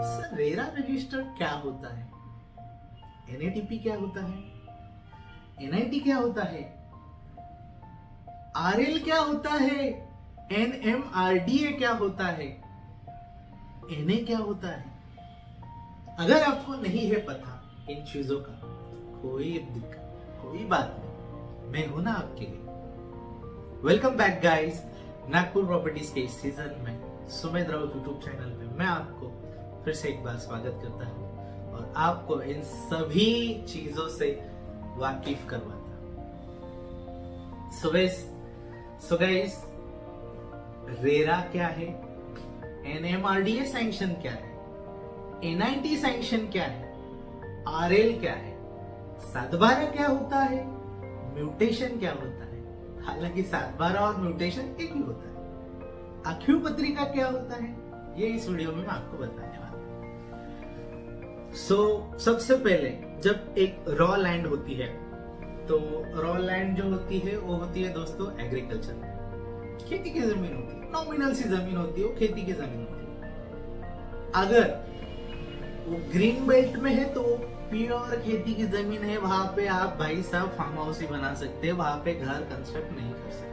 Sir RERA register क्या होता है, एनएटीपी क्या होता है, एनआईटी क्या होता है, आरएल क्या होता है, एनएमआरडीए क्या होता है, एनए क्या होता है। अगर आपको नहीं है पता इन चीजों का, कोई बात नहीं, मैं हूं ना आपके लिए। Welcome back guys, Nagpur properties के इस सीजन में सुमेध राउत यूट्यूब चैनल पे मैं आपको फिर से एक बार स्वागत करता हूं और आपको इन सभी चीजों से वाकिफ करवाता हूं। सो गाइस, रेरा क्या है, एनएमआरडीए सैंक्शन क्या है, एनआईटी सैंक्शन क्या है, आरएल क्या है, 7/12 क्या होता है, म्यूटेशन क्या होता है। हालांकि 7/12 और म्यूटेशन एक ही होता है। आख्यू पत्रिका क्या होता है, ये इस वीडियो में मैं आपको बताने वाला हूं। सबसे पहले जब एक रॉ लैंड होती है, तो रॉ लैंड जो होती है वो होती है दोस्तों एग्रीकल्चर, खेती की जमीन होती है, नॉमिनल सी जमीन होती है, वो खेती की जमीन होती है। अगर वो ग्रीन बेल्ट में है तो प्योर खेती की जमीन है, वहां पे आप भाई साहब फार्म हाउस ही बना सकते हैं, वहां पे घर कंस्ट्रक्ट नहीं कर सकते।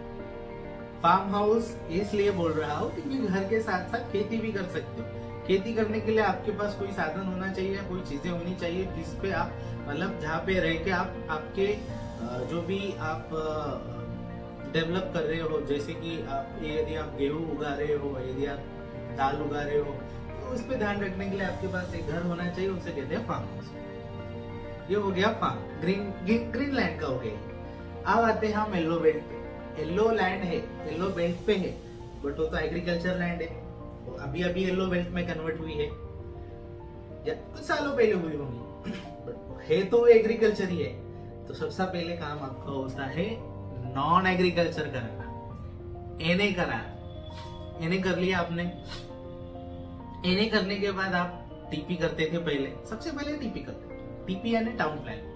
फार्म हाउस इसलिए बोल रहा हूँ क्योंकि घर के साथ साथ खेती भी कर सकते हो। खेती करने के लिए आपके पास कोई साधन होना चाहिए, कोई चीजें होनी चाहिए जिसपे आप मतलब जहाँ पे रह के आप आपके जो भी आप डेवलप कर रहे हो, जैसे कि आप यदि आप गेहूं उगा रहे हो, यदि आप दाल उगा रहे हो, तो उस पर ध्यान रखने के लिए आपके पास एक घर होना चाहिए, उसे कहते हैं फार्म हाउस। ये हो गया फार्म, ग्रीन लैंड का हो गया। अब आते हैं हम येलो बेल्ट पे। येलो लैंड है, येलो बेल्ट पे है, बट वो तो एग्रीकल्चर लैंड है, वो अभी अभी येलो बेल्ट में कन्वर्ट हुई है या कुछ सालों पहले हुई होंगी, बट है तो एग्रीकल्चर ही है। तो सबसे पहले काम आपका होता है नॉन एग्रीकल्चर कराना, एनए कराना। एनए कर लिया आपने, एनए करने के बाद आप टीपी करते थे पहले, सबसे पहले टीपी करते थे। टीपी यानी टाउन प्लानिंग।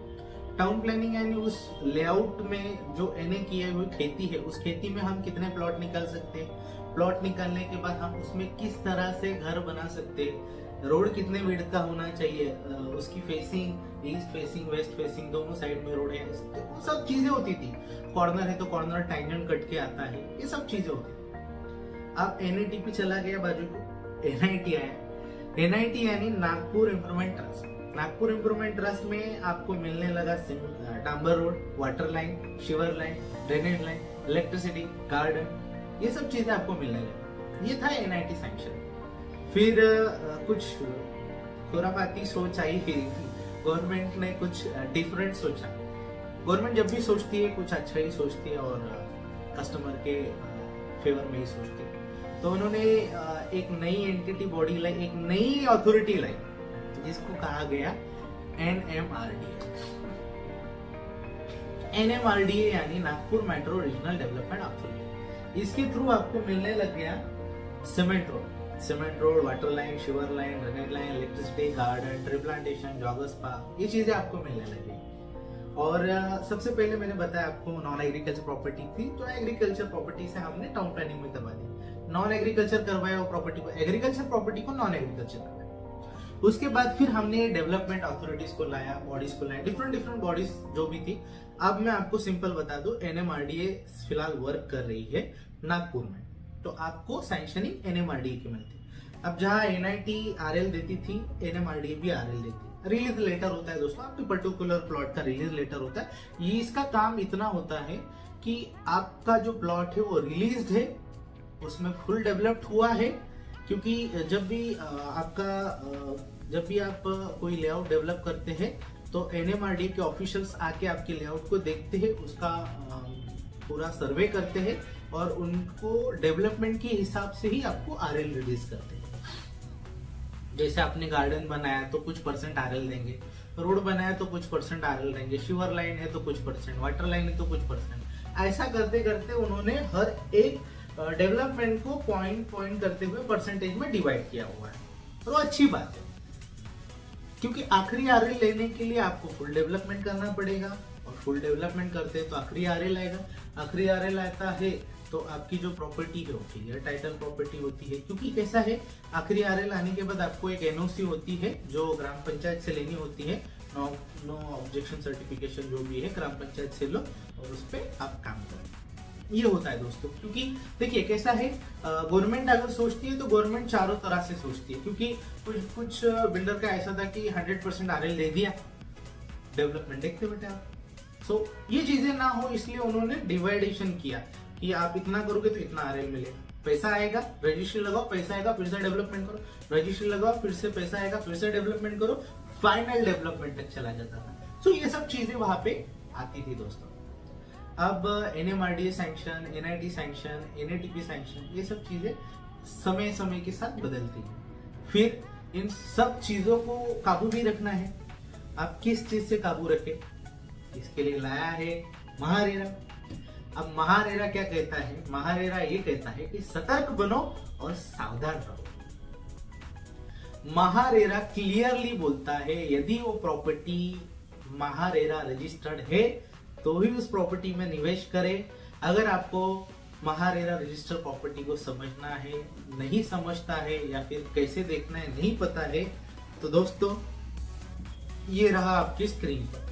टाउन प्लानिंग यानी उस लेआउट में जो एनए किए हुए खेती है, उस खेती में हम कितने प्लॉट निकाल सकते हैं, प्लॉट निकालने के बाद हम उसमें किस तरह से घर बना सकते हैं, रोड कितने विड्थ का होना चाहिए, उसकी facing east facing west facing दोनों साइड में रोड है, वो सब चीजें होती थी। कॉर्नर है तो कॉर्नर टैंजेंट कट के आता है, ये सब चीजें होती थी। अब एनएटीपी चला गया बाजू को, एनआईटी आया। एनआईटी यानी Nagpur improvement trust. Nagpur improvement trust में आपको मिलने लगा डांबर road, water line, sewer line, drainage line, electricity, garden, ये सब चीजें आपको मिलने लगी। ये था एनआईटी सैंक्शन। फिर कुछ खुराफाती सोच आई, गवर्नमेंट ने कुछ डिफरेंट सोचा। गवर्नमेंट जब भी सोचती है कुछ अच्छा ही सोचती है और कस्टमर के फेवर में ही सोचती है। तो उन्होंने एक नई एंटिटी बॉडी लाई, एक नई अथॉरिटी लाई, जिसको कहा गया एनएमआरडीए। एनएमआरडीए यानी Nagpur metro regional development authority. इसके थ्रू आपको मिलने लग गया cement road, water line, sewer line, drainage line, electricity, garden, tree plantation, joggers park, ये चीजें आपको मिलने लगी। और सबसे पहले मैंने बताया आपको नॉन एग्रीकल्चर प्रॉपर्टी थी, तो एग्रीकल्चर प्रॉपर्टी से हमने टाउन प्लानिंग में करवा दी। नॉन एग्रीकल्चर करवाया वो प्रॉपर्टी को, एग्रीकलचर प्रॉपर्टी को नॉन एग्रीकल्चर करवाया। उसके बाद फिर हमने डेवलपमेंट अथॉरिटीज को लाया, बॉडीज को लाया, डिफरेंट बॉडीज जो भी थी। अब मैं आपको सिंपल बता दूं, एनएमआरडीए फिलहाल वर्क कर रही है नागपुर में, तो आपको सैंक्शनिंग एनएमआरडीए की मिलती है। अब जहां एनआईटी आरएल देती थी, एनएमआरडीए भी आरएल देती है। रिलीज लेटर होता है दोस्तों, आपके पर्टिकुलर प्लॉट का रिलीज लेटर होता है। ये इसका काम इतना होता है कि आपका जो प्लॉट है वो रिलीज है, उसमें फुल डेवलप्ड हुआ है, क्योंकि जब भी आप कोई लेआउट डेवलप करते हैं तो एनएमआरडीए के ऑफिशियल्स आके आपके लेआउट को देखते हैं, उसका पूरा सर्वे करते हैं और उनको डेवलपमेंट के हिसाब से ही आपको आरएल रिलीज करते हैं। जैसे आपने गार्डन बनाया तो कुछ % आरएल देंगे, रोड बनाया तो कुछ % आरएल देंगे, शिवर लाइन है तो कुछ %, वाटर लाइन है तो कुछ %। ऐसा करते करते उन्होंने हर एक डेवलपमेंट को पॉइंट करते हुए परसेंटेज में डिवाइड किया हुआ है। और वो अच्छी बात है, क्योंकि आखिरी आरएल लेने के लिए आपको फुल डेवलपमेंट करना पड़ेगा, और फुल डेवलपमेंट करते हैं तो आखिरी आरएल आएगा। आखिरी आरएल आता है तो आपकी जो प्रॉपर्टी है वो क्लियर टाइटल प्रॉपर्टी होती है, क्योंकि कैसा है आखिरी आरएल आने के बाद आपको एक एनओसी होती है जो ग्राम पंचायत से लेनी होती है। नो ऑब्जेक्शन सर्टिफिकेशन जो भी है ग्राम पंचायत से लो और उस पर आप काम करो। ये होता है दोस्तों, क्योंकि देखिए कैसा है गवर्नमेंट अगर सोचती है तो गवर्नमेंट चारों तरह से सोचती है, क्योंकि कुछ बिल्डर का ऐसा था कि 100% आरएल दे दिया, डेवलपमेंट देखते बेटे आप। सो ये चीजें ना हो इसलिए उन्होंने डिवाइडेशन किया कि आप इतना करोगे तो इतना आरएल मिलेगा, पैसा आएगा रजिस्ट्री लगाओ, पैसा आएगा फिर से डेवलपमेंट करो, रजिस्ट्री लगाओ फिर से पैसा आएगा फिर से डेवलपमेंट करो, फाइनल डेवलपमेंट तक चला जाता था। सो ये सब चीजें वहां पे आती थी दोस्तों। अब NMRDA sanction, NIT sanction, NATP sanction, ये सब चीजें समय समय के साथ बदलती है। फिर इन सब चीजों को काबू भी रखना है। आप किस चीज से काबू रखे, इसके लिए लाया है महारेरा। अब महारेरा क्या कहता है, महारेरा ये कहता है कि सतर्क बनो और सावधान रहो। महारेरा क्लियरली बोलता है यदि वो प्रॉपर्टी महारेरा रजिस्टर्ड है तो ही उस प्रॉपर्टी में निवेश करें। अगर आपको महारेरा रजिस्टर्ड प्रॉपर्टी को समझना है, नहीं समझता है या फिर कैसे देखना है नहीं पता है, तो दोस्तों ये रहा आपकी स्क्रीन पर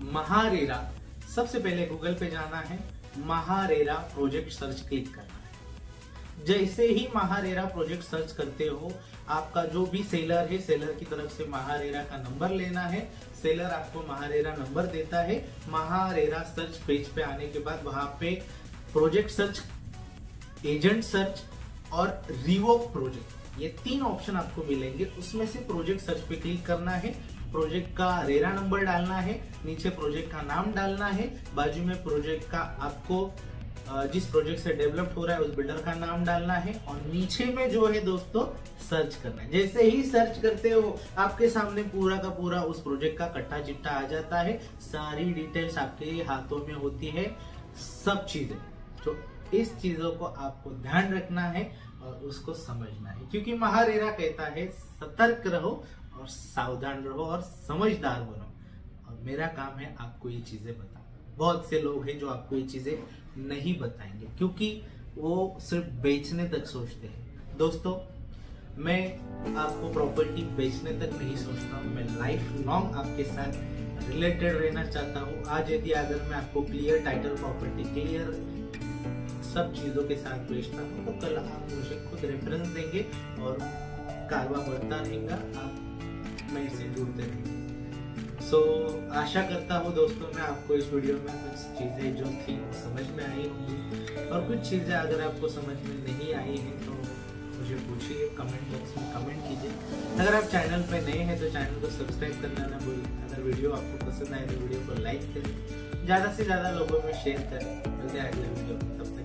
महारेरा। सबसे पहले गूगल पे जाना है, महारेरा प्रोजेक्ट सर्च क्लिक करना है। जैसे ही महारेरा प्रोजेक्ट सर्च करते हो, आपका जो भी सेलर है, सेलर की तरफ से महारेरा का नंबर लेना है। सेलर आपको महारेरा नंबर देता है। महारेरा सर्च पेज पे आने के बाद वहां पे प्रोजेक्ट सर्च, एजेंट सर्च और रिवोक प्रोजेक्ट, ये 3 ऑप्शन आपको मिलेंगे। उसमें से प्रोजेक्ट सर्च पे क्लिक करना है, प्रोजेक्ट का रेरा नंबर डालना है, नीचे प्रोजेक्ट का नाम डालना है, बाजू में प्रोजेक्ट का आपको जिस प्रोजेक्ट से डेवलप हो रहा है उस बिल्डर का नाम डालना है और नीचे में जो है दोस्तों सर्च करना है। जैसे ही सर्च करते हो आपके सामने पूरा का पूरा उस प्रोजेक्ट का कट्टा चिट्टा आ जाता है, सारी डिटेल्स आपके हाथों में होती है, सब चीजें। तो इस चीजों को आपको ध्यान रखना है और उसको समझना है, क्योंकि महारेरा कहता है सतर्क रहो और सावधान रहो और समझदार बनो। और मेरा काम है आपको ये चीजें बताना। बहुत से लोग हैं जो आपको ये चीजें नहीं बताएंगे क्योंकि वो सिर्फ बेचने तक सोचते हैं। दोस्तों मैं आपको प्रॉपर्टी बेचने तक नहीं सोचता हूँ, मैं लाइफ लॉन्ग आपके साथ रिलेटेड रहना चाहता हूँ। आज यदि अगर मैं आपको क्लियर टाइटल प्रॉपर्टी, क्लियर सब चीजों के साथ बेचता हूँ तो कल आप मुझे खुद रेफरेंस देंगे और कारवा बढ़ता रहेगा, आप मैं इससे जुड़ते रहेंगे। सो आशा करता हूँ दोस्तों मैं आपको इस वीडियो में कुछ चीजें जो थी समझ में आई होंगी, और कुछ चीजें अगर आपको समझ में नहीं आई हैं तो मुझे पूछिए, कमेंट बॉक्स में कमेंट कीजिए। अगर आप चैनल पे नए हैं तो चैनल को सब्सक्राइब करना ना भूलें। अगर वीडियो आपको पसंद आए तो वीडियो को लाइक करें, ज्यादा से ज्यादा लोगों में शेयर करें। मिलते हैं अगले वीडियो में, तब तक